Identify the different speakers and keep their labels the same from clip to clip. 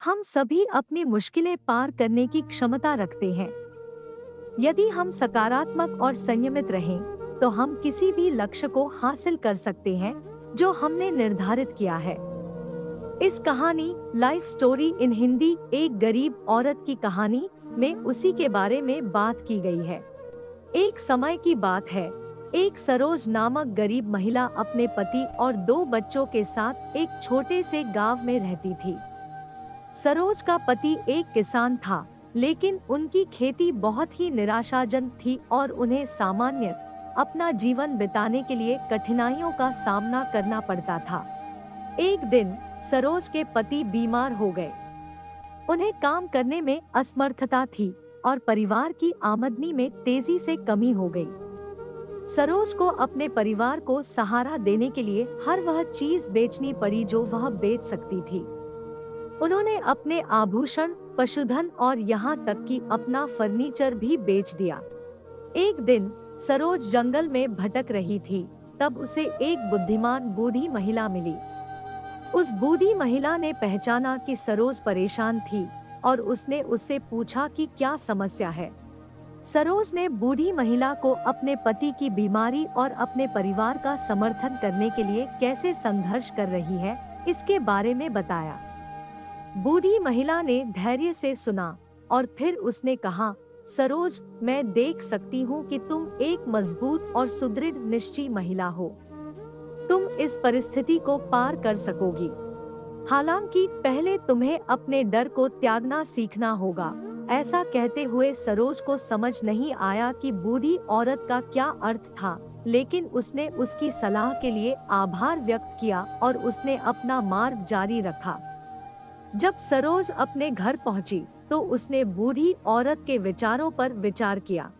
Speaker 1: हम सभी अपनी मुश्किलें पार करने की क्षमता रखते हैं। यदि हम सकारात्मक और संयमित रहें, तो हम किसी भी लक्ष्य को हासिल कर सकते हैं जो हमने निर्धारित किया है। इस कहानी लाइफ स्टोरी इन हिंदी एक गरीब औरत की कहानी में उसी के बारे में बात की गई है। एक समय की बात है, एक सरोज नामक गरीब महिला अपने पति और 2 बच्चों के साथ एक छोटे से गांव में रहती थी। सरोज का पति एक किसान था, लेकिन उनकी खेती बहुत ही निराशाजनक थी और उन्हें सामान्य अपना जीवन बिताने के लिए कठिनाइयों का सामना करना पड़ता था। एक दिन सरोज के पति बीमार हो गए। उन्हें काम करने में असमर्थता थी और परिवार की आमदनी में तेजी से कमी हो गई। सरोज को अपने परिवार को सहारा देने के लिए हर वह चीज बेचनी पड़ी जो वह बेच सकती थी। उन्होंने अपने आभूषण, पशुधन और यहाँ तक कि अपना फर्नीचर भी बेच दिया। एक दिन सरोज जंगल में भटक रही थी, तब उसे एक बुद्धिमान बूढ़ी महिला मिली। उस बूढ़ी महिला ने पहचाना कि सरोज परेशान थी और उसने उससे पूछा कि क्या समस्या है। सरोज ने बूढ़ी महिला को अपने पति की बीमारी और अपने परिवार का समर्थन करने के लिए कैसे संघर्ष कर रही है, इसके बारे में बताया। बूढ़ी महिला ने धैर्य से सुना और फिर उसने कहा, सरोज, मैं देख सकती हूँ कि तुम एक मजबूत और सुदृढ़ निश्चयी महिला हो। तुम इस परिस्थिति को पार कर सकोगी। हालांकि पहले तुम्हें अपने डर को त्यागना सीखना होगा। ऐसा कहते हुए सरोज को समझ नहीं आया कि बूढ़ी औरत का क्या अर्थ था, लेकिन उसने उसकी सलाह के लिए आभार व्यक्त किया और उसने अपना मार्ग जारी रखा। जब सरोज अपने घर पहुंची, तो उसने बूढ़ी औरत के विचारों पर विचार किया।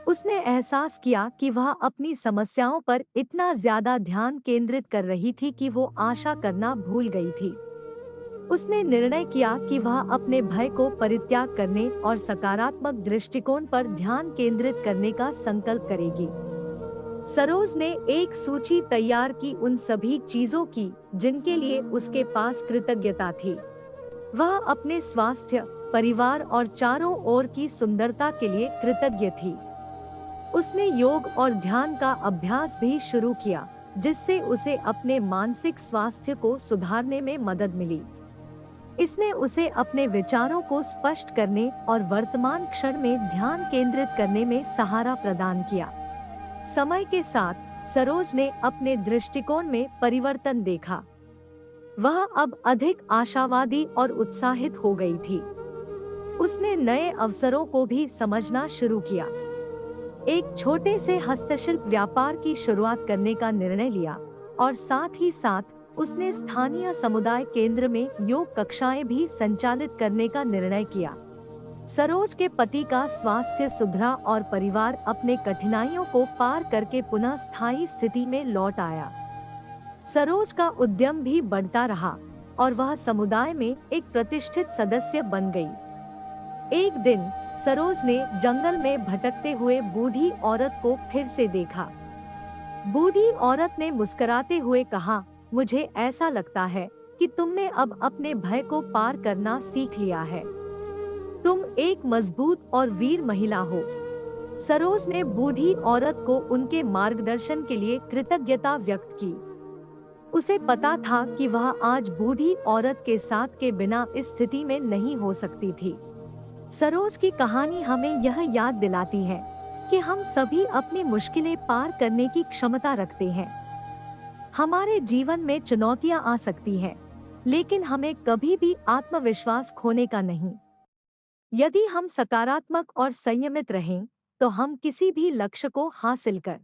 Speaker 1: उसने एहसास किया कि वह अपनी समस्याओं पर इतना ज्यादा ध्यान केंद्रित कर रही थी कि वो आशा करना भूल गई थी। उसने निर्णय किया कि वह अपने भय को परित्याग करने और सकारात्मक दृष्टिकोण पर ध्यान केंद्रित करने का संकल्प करेगी। सरोज ने एक सूची तैयार की उन सभी चीजों की जिनके लिए उसके पास कृतज्ञता थी। वह अपने स्वास्थ्य, परिवार और चारों ओर की सुंदरता के लिए कृतज्ञ थी। उसने योग और ध्यान का अभ्यास भी शुरू किया, जिससे उसे अपने मानसिक स्वास्थ्य को सुधारने में मदद मिली। इसने उसे अपने विचारों को स्पष्ट करने और वर्तमान क्षण में ध्यान केंद्रित करने में सहारा प्रदान किया। समय के साथ सरोज ने अपने दृष्टिकोण में परिवर्तन देखा। वह अब अधिक आशावादी और उत्साहित हो गई थी। उसने नए अवसरों को भी समझना शुरू किया। एक छोटे से हस्तशिल्प व्यापार की शुरुआत करने का निर्णय लिया और साथ ही साथ उसने स्थानीय समुदाय केंद्र में योग कक्षाएं भी संचालित करने का निर्णय किया। सरोज के पति का स्वास्थ्य सुधरा और परिवार अपने कठिनाइयों को पार करके पुनः स्थायी स्थिति में लौट आया। सरोज का उद्यम भी बढ़ता रहा और वह समुदाय में एक प्रतिष्ठित सदस्य बन गई। एक दिन सरोज ने जंगल में भटकते हुए बूढ़ी औरत को फिर से देखा। बूढ़ी औरत ने मुस्कुराते हुए कहा, मुझे ऐसा लगता है कि तुमने अब अपने भय को पार करना सीख लिया है। तुम एक मजबूत और वीर महिला हो। सरोज ने बूढ़ी औरत को उनके मार्गदर्शन के लिए कृतज्ञता व्यक्त की। उसे पता था कि वह आज बूढ़ी औरत के साथ के बिना इस स्थिति में नहीं हो सकती थी। सरोज की कहानी हमें यह याद दिलाती है कि हम सभी अपनी मुश्किलें पार करने की क्षमता रखते हैं। हमारे जीवन में चुनौतियां आ सकती हैं, लेकिन हमें कभी भी आत्मविश्वास खोने का नहीं। यदि हम सकारात्मक और संयमित रहें, तो हम किसी भी लक्ष्य को हासिल कर